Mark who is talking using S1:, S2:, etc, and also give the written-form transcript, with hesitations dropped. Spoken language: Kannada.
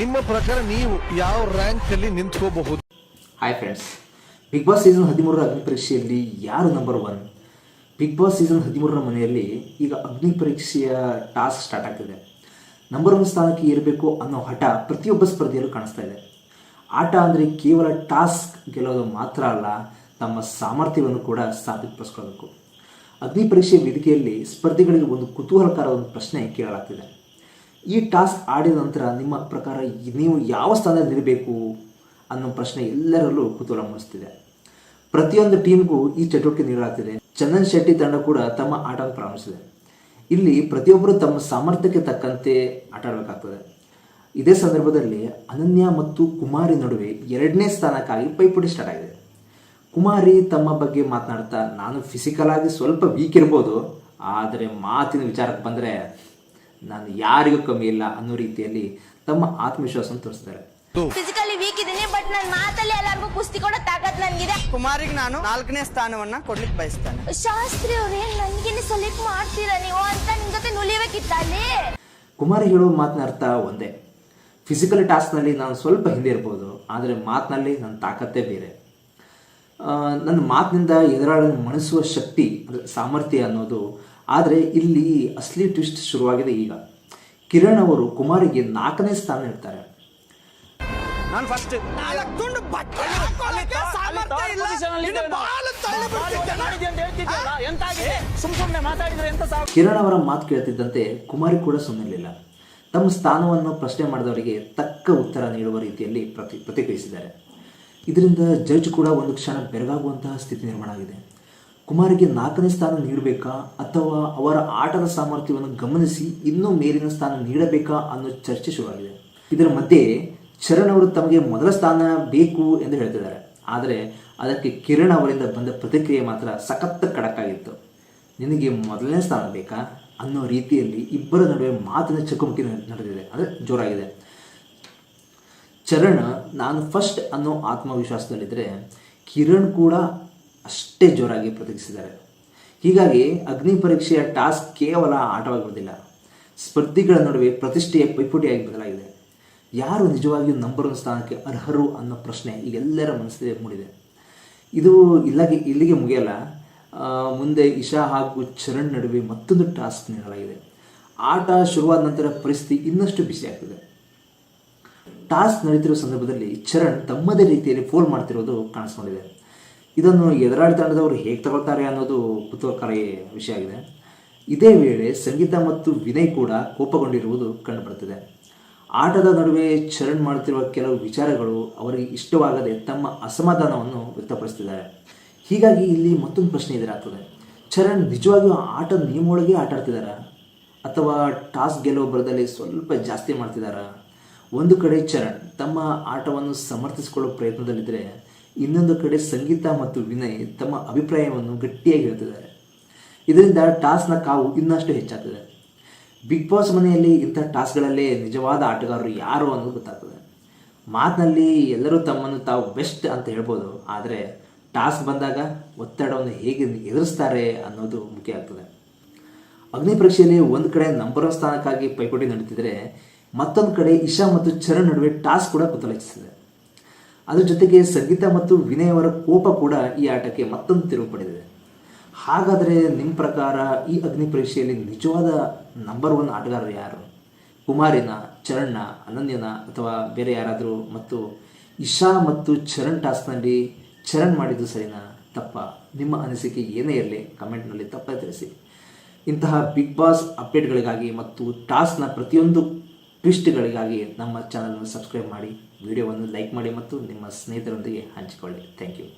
S1: ನಿಮ್ಮ ಪ್ರಕಾರ ನೀವು ಯಾವ ರ್ಯಾಂಕ್ ಅಲ್ಲಿ ನಿಂತ್ಕೋಬಹುದು?
S2: Hi friends, big boss season 13ರ ಅಗ್ನಿ ಪರೀಕ್ಷೆಯಲ್ಲಿ ಯಾರು ನಂಬರ್ 1? ಬಿಗ್ ಬಾಸ್ ಸೀಸನ್ 13ರ ಮನೆಯಲ್ಲಿ ಈಗ ಅಗ್ನಿ ಪರೀಕ್ಷೆಯ ಟಾಸ್ಕ್ ಸ್ಟಾರ್ಟ್ ಆಗ್ತಿದೆ. ನಂಬರ್ 1 ಸ್ಥಾನಕ್ಕೆ ಇರಬೇಕು ಅನ್ನೋ ಹಠ ಪ್ರತಿಯೊಬ್ಬ ಸ್ಪರ್ಧಿಯಲ್ಲೂ ಕಾಣಿಸ್ತಾ ಇದೆ. ಆಟ ಅಂದರೆ ಕೇವಲ ಟಾಸ್ಕ್ ಗೆಲ್ಲೋದು ಮಾತ್ರ ಅಲ್ಲ, ತಮ್ಮ ಸಾಮರ್ಥ್ಯವನ್ನು ಕೂಡ ಸಾಬೀತುಪಡಿಸ್ಕೊಳ್ಬೇಕು. ಅಗ್ನಿ ಪರೀಕ್ಷೆ ವೇದಿಕೆಯಲ್ಲಿ ಸ್ಪರ್ಧಿಗಳಿಗೆ ಒಂದು ಕುತೂಹಲಕರ ಒಂದು ಪ್ರಶ್ನೆ ಕೇಳಲಾಗ್ತಿದೆ. ಈ ಟಾಸ್ಕ್ ಆಡಿದ ನಂತರ ನಿಮ್ಮ ಪ್ರಕಾರ ನೀವು ಯಾವ ಸ್ಥಾನದಲ್ಲಿ ನಿಲ್ಲಬೇಕು ಅನ್ನೋ ಪ್ರಶ್ನೆ ಎಲ್ಲರಲ್ಲೂ ಕುತೂಹಲ ಮೂಡಿಸ್ತಿದೆ. ಪ್ರತಿಯೊಂದು ಟೀಮ್ಗೂ ಈ ಚಟುವಟಿಕೆ ನೀಡಲಾಗ್ತಿದೆ. ಚಂದನ್ ಶೆಟ್ಟಿ ತಂಡ ಕೂಡ ತಮ್ಮ ಆಟವನ್ನು ಪ್ರಾರಂಭಿಸಿದೆ. ಇಲ್ಲಿ ಪ್ರತಿಯೊಬ್ಬರು ತಮ್ಮ ಸಾಮರ್ಥ್ಯಕ್ಕೆ ತಕ್ಕಂತೆ ಆಟ ಆಡಬೇಕಾಗ್ತದೆ. ಇದೇ ಸಂದರ್ಭದಲ್ಲಿ ಅನನ್ಯ ಮತ್ತು ಕುಮಾರಿ ನಡುವೆ 2ನೇ ಸ್ಥಾನಕ್ಕಾಗಿ ಪೈಪೋಟಿ ಸ್ಟಾರ್ಟ್ ಆಗಿದೆ. ಕುಮಾರಿ ತಮ್ಮ ಬಗ್ಗೆ ಮಾತನಾಡ್ತಾ, ನಾನು ಫಿಸಿಕಲ್ ಆಗಿ ಸ್ವಲ್ಪ ವೀಕ್ ಇರ್ಬೋದು, ಆದರೆ ಮಾತಿನ ವಿಚಾರಕ್ಕೆ ಬಂದರೆ ನಾನು ಯಾರಿಗೂ ಕಮ್ಮಿ ಇಲ್ಲ ಅನ್ನೋ ರೀತಿಯಲ್ಲಿ ತಮ್ಮ ಆತ್ಮವಿಶ್ವಾಸವನ್ನು ತೋರಿಸ್ತಾರೆ.
S3: ಫಿಸಿಕಲಿ ವೀಕ್ ಇದೀನಿ, ಬಟ್ ನನ್ನ ಮಾತಲ್ಲಿ ಎಲ್ಲರಿಗೂ ಕುಸ್ತಿ ಕೊಡೋ ತಾಕತ್ ನನಗಿದೆ.
S4: ಕುಮಾರಿಗೆ ನಾನು 4ನೇ ಸ್ಥಾನವನ್ನ ಕೊಡ್ಲಿಕ್ಕೆ ಬಯಸ್ತೇನೆ.
S3: ಶಾಸ್ತ್ರಿ ಅವರೇ, ನನಗೆ ಸೆಲೆಕ್ಟ್ ಮಾಡ್ತೀರಾ ನೀವು ಅಂತ ನಿಮ್ ಜೊತೆ ನುಲಿಬೇಕಿತ್ತ ಅಲ್ಲಿ?
S2: ಕುಮಾರಿ ಹೇಳುವ ಮಾತಿನ ಅರ್ಥ ಒಂದೇ. ಫಿಸಿಕಲ್ ಟಾಸ್ಕ್ನಲ್ಲಿ ನಾನು ಸ್ವಲ್ಪ ಹಿಂದೆ ಇರ್ಬೋದು, ಆದರೆ ಮಾತಿನಲ್ಲಿ ನನ್ನ ತಾಕತ್ತೇ ಬೇರೆ. ನನ್ನ ಮಾತಿನಿಂದ ಎದುರಾಳಿ ಮಣಿಸುವ ಶಕ್ತಿ, ಅಂದರೆ ಸಾಮರ್ಥ್ಯ ಅನ್ನೋದು. ಆದರೆ ಇಲ್ಲಿ ಅಸಲಿ ಟ್ವಿಸ್ಟ್ ಶುರುವಾಗಿದೆ ಈಗ. ಕಿರಣ್ ಅವರು ಕುಮಾರಿಗೆ 4ನೇ ಸ್ಥಾನ ಇರ್ತಾರೆ.
S4: ನಾನು ಫಸ್ಟ್
S2: ಕಿರಣ್ ಅವರ ಮಾತು ಕೇಳ್ತಿದ್ದಂತೆ ಕುಮಾರಿ ಕೂಡ ಸುಮ್ಮನಿರಲಿಲ್ಲ. ತಮ್ಮ ಸ್ಥಾನವನ್ನು ಪ್ರಶ್ನೆ ಮಾಡಿದವರಿಗೆ ತಕ್ಕ ಉತ್ತರ ನೀಡುವ ರೀತಿಯಲ್ಲಿ ಪ್ರತಿಕ್ರಿಯಿಸಿದ್ದಾರೆ. ಇದರಿಂದ ಜಡ್ಜ್ ಕೂಡ ಒಂದು ಕ್ಷಣ ಬೆರಗಾಗುವಂತಹ ಸ್ಥಿತಿ ನಿರ್ಮಾಣ ಆಗಿದೆ. ಕುಮಾರಿಗೆ 4ನೇ ಸ್ಥಾನ ನೀಡಬೇಕಾ ಅಥವಾ ಅವರ ಆಟದ ಸಾಮರ್ಥ್ಯವನ್ನು ಗಮನಿಸಿ ಇನ್ನೂ ಮೇಲಿನ ಸ್ಥಾನ ನೀಡಬೇಕಾ ಅನ್ನೋ ಚರ್ಚೆ ಶುರುವಾಗಿದೆ. ಇದರ ಮಧ್ಯೆ ಚರಣ್ ಅವರು ತಮಗೆ ಮೊದಲ ಸ್ಥಾನ ಬೇಕು ಎಂದು ಹೇಳ್ತಿದ್ದಾರೆ. ಆದರೆ ಅದಕ್ಕೆ ಕಿರಣ್ ಅವರಿಂದ ಬಂದ ಪ್ರತಿಕ್ರಿಯೆ ಮಾತ್ರ ಸಖತ್ ಖಡಕ್ಕಾಗಿತ್ತು. ನಿನಗೆ ಮೊದಲನೇ ಸ್ಥಾನ ಬೇಕಾ ಅನ್ನೋ ರೀತಿಯಲ್ಲಿ ಇಬ್ಬರ ನಡುವೆ ಮಾತಿನ ಚಕಮಕಿ ನಡೆದಿದೆ, ಅಂದರೆ ಜೋರಾಗಿದೆ. ಚರಣ್ ನಾನು ಫಸ್ಟ್ ಅನ್ನೋ ಆತ್ಮವಿಶ್ವಾಸದಲ್ಲಿದ್ದರೆ ಕಿರಣ್ ಕೂಡ ಅಷ್ಟೇ ಜೋರಾಗಿ ಪ್ರತಿಕ್ರಿಯಿಸಿದ್ದಾರೆ. ಹೀಗಾಗಿ ಅಗ್ನಿ ಪರೀಕ್ಷೆಯ ಟಾಸ್ಕ್ ಕೇವಲ ಆಟವಾಗಿರುವುದಿಲ್ಲ, ಸ್ಪರ್ಧಿಗಳ ನಡುವೆ ಪ್ರತಿಷ್ಠೆಯ ಪೈಪೋಟಿಯಾಗಿ ಬದಲಾಗಿದೆ. ಯಾರು ನಿಜವಾಗಿಯೂ ನಂಬರ್ 1 ಸ್ಥಾನಕ್ಕೆ ಅರ್ಹರು ಅನ್ನೋ ಪ್ರಶ್ನೆ ಈಗೆಲ್ಲರ ಮನಸ್ಸಿಗೆ ಮೂಡಿದೆ. ಇದು ಇಲ್ಲಿಗೆ ಮುಗಿಯಲ್ಲ. ಮುಂದೆ ಇಶಾ ಹಾಗೂ ಚರಣ್ ನಡುವೆ ಮತ್ತೊಂದು ಟಾಸ್ಕ್ ನೀಡಲಾಗಿದೆ. ಆಟ ಶುರುವಾದ ನಂತರ ಪರಿಸ್ಥಿತಿ ಇನ್ನಷ್ಟು ಬಿಸಿಯಾಗ್ತದೆ. ಟಾಸ್ಕ್ ನಡೀತಿರುವ ಸಂದರ್ಭದಲ್ಲಿ ಚರಣ್ ತಮ್ಮದೇ ರೀತಿಯಲ್ಲಿ ಫೋಲ್ ಮಾಡ್ತಿರೋದು ಕಾಣಿಸ್ಕೊಂಡಿದೆ. ಇದನ್ನು ಎದುರಾಳಿ ತಂಡದವರು ಹೇಗೆ ತಗೊಳ್ತಾರೆ ಅನ್ನೋದು ಕುತೂಹಲಕಾರಿ ವಿಷಯ ಆಗಿದೆ. ಇದೇ ವೇಳೆ ಸಂಗೀತ ಮತ್ತು ವಿನಯ್ ಕೂಡ ಕೋಪಗೊಂಡಿರುವುದು ಕಂಡುಬರುತ್ತದೆ. ಆಟದ ನಡುವೆ ಚರಣ್ ಮಾಡುತ್ತಿರುವ ಕೆಲವು ವಿಚಾರಗಳು ಅವರಿಗೆ ಇಷ್ಟವಾಗದೆ ತಮ್ಮ ಅಸಮಾಧಾನವನ್ನು ವ್ಯಕ್ತಪಡಿಸುತ್ತಿದ್ದಾರೆ. ಹೀಗಾಗಿ ಇಲ್ಲಿ ಮತ್ತೊಂದು ಪ್ರಶ್ನೆ ಎದುರಾಗ್ತದೆ. ಚರಣ್ ನಿಜವಾಗಿಯೂ ಆಟದ ನಿಯಮೊಳಗೆ ಆಟ ಆಡ್ತಿದ್ದಾರಾ ಅಥವಾ ಟಾಸ್ಕ್ ಗೆಲ್ಲುವ ಬರದಲ್ಲಿ ಸ್ವಲ್ಪ ಜಾಸ್ತಿ ಮಾಡ್ತಿದ್ದಾರಾ? ಒಂದು ಕಡೆ ಚರಣ್ ತಮ್ಮ ಆಟವನ್ನು ಸಮರ್ಥಿಸಿಕೊಳ್ಳುವ ಪ್ರಯತ್ನದಲ್ಲಿದ್ದರೆ, ಇನ್ನೊಂದು ಕಡೆ ಸಂಗೀತ ಮತ್ತು ವಿನಯ್ ತಮ್ಮ ಅಭಿಪ್ರಾಯವನ್ನು ಗಟ್ಟಿಯಾಗಿ ಹೇಳ್ತಿದ್ದಾರೆ. ಇದರಿಂದ ಟಾಸ್ಕ್ನ ಕಾವು ಇನ್ನಷ್ಟು ಹೆಚ್ಚಾಗ್ತದೆ. ಬಿಗ್ ಬಾಸ್ ಮನೆಯಲ್ಲಿ ಇಂಥ ಟಾಸ್ಕ್ಗಳಲ್ಲೇ ನಿಜವಾದ ಆಟಗಾರರು ಯಾರು ಅನ್ನೋದು ಗೊತ್ತಾಗ್ತದೆ. ಮಾತಿನಲ್ಲಿ ಎಲ್ಲರೂ ತಮ್ಮನ್ನು ತಾವು ಬೆಸ್ಟ್ ಅಂತ ಹೇಳ್ಬೋದು, ಆದರೆ ಟಾಸ್ಕ್ ಬಂದಾಗ ಒತ್ತಡವನ್ನು ಹೇಗೆ ಎದುರಿಸ್ತಾರೆ ಅನ್ನೋದು ಮುಖ್ಯ ಆಗ್ತದೆ. ಅಗ್ನಿ ಪರೀಕ್ಷೆಯಲ್ಲಿ ಒಂದು ಕಡೆ ನಂಬರ್ 1 ಸ್ಥಾನಕ್ಕಾಗಿ ಪೈಪೋಟಿ ನಡೀತಿದ್ರೆ, ಮತ್ತೊಂದು ಕಡೆ ಇಶಾ ಮತ್ತು ಚರಣ್ ನಡುವೆ ಟಾಸ್ಕ್ ಕೂಡ ಕುತೂಹಲಿಸಿದೆ. ಅದರ ಜೊತೆಗೆ ಸಂಗೀತ ಮತ್ತು ವಿನಯ್ ಅವರ ಕೋಪ ಕೂಡ ಈ ಆಟಕ್ಕೆ ಮತ್ತೊಂದು ತಿರುವು ಪಡೆದಿದೆ. ಹಾಗಾದರೆ ನಿಮ್ಮ ಪ್ರಕಾರ ಈ ಅಗ್ನಿ ಪರೀಕ್ಷೆಯಲ್ಲಿ ನಿಜವಾದ ನಂಬರ್ 1 ಆಟಗಾರರು ಯಾರು? ಕುಮಾರಿನ, ಚರಣ್ನ, ಅನನ್ಯನ ಅಥವಾ ಬೇರೆ ಯಾರಾದರೂ? ಮತ್ತು ಇಶಾ ಮತ್ತು ಚರಣ್ ಟಾಸ್ಕ್ನಲ್ಲಿ ಚರಣ್ ಮಾಡಿದ್ದು ಸರಿನಾ ತಪ್ಪಾ? ನಿಮ್ಮ ಅನಿಸಿಕೆ ಏನೇ ಇರಲಿ ಕಮೆಂಟ್ನಲ್ಲಿ ತಪ್ಪದೆ ತಿಳಿಸಿ. ಇಂತಹ ಬಿಗ್ ಬಾಸ್ ಅಪ್ಡೇಟ್ಗಳಿಗಾಗಿ ಮತ್ತು ಟಾಸ್ಕ್ನ ಪ್ರತಿಯೊಂದು ಟ್ವಿಸ್ಟ್ಗಳಿಗಾಗಿ ನಮ್ಮ ಚಾನಲನ್ನು ಸಬ್ಸ್ಕ್ರೈಬ್ ಮಾಡಿ, ವಿಡಿಯೋವನ್ನು ಲೈಕ್ ಮಾಡಿ ಮತ್ತು ನಿಮ್ಮ ಸ್ನೇಹಿತರೊಂದಿಗೆ ಹಂಚಿಕೊಳ್ಳಿ. Thank you.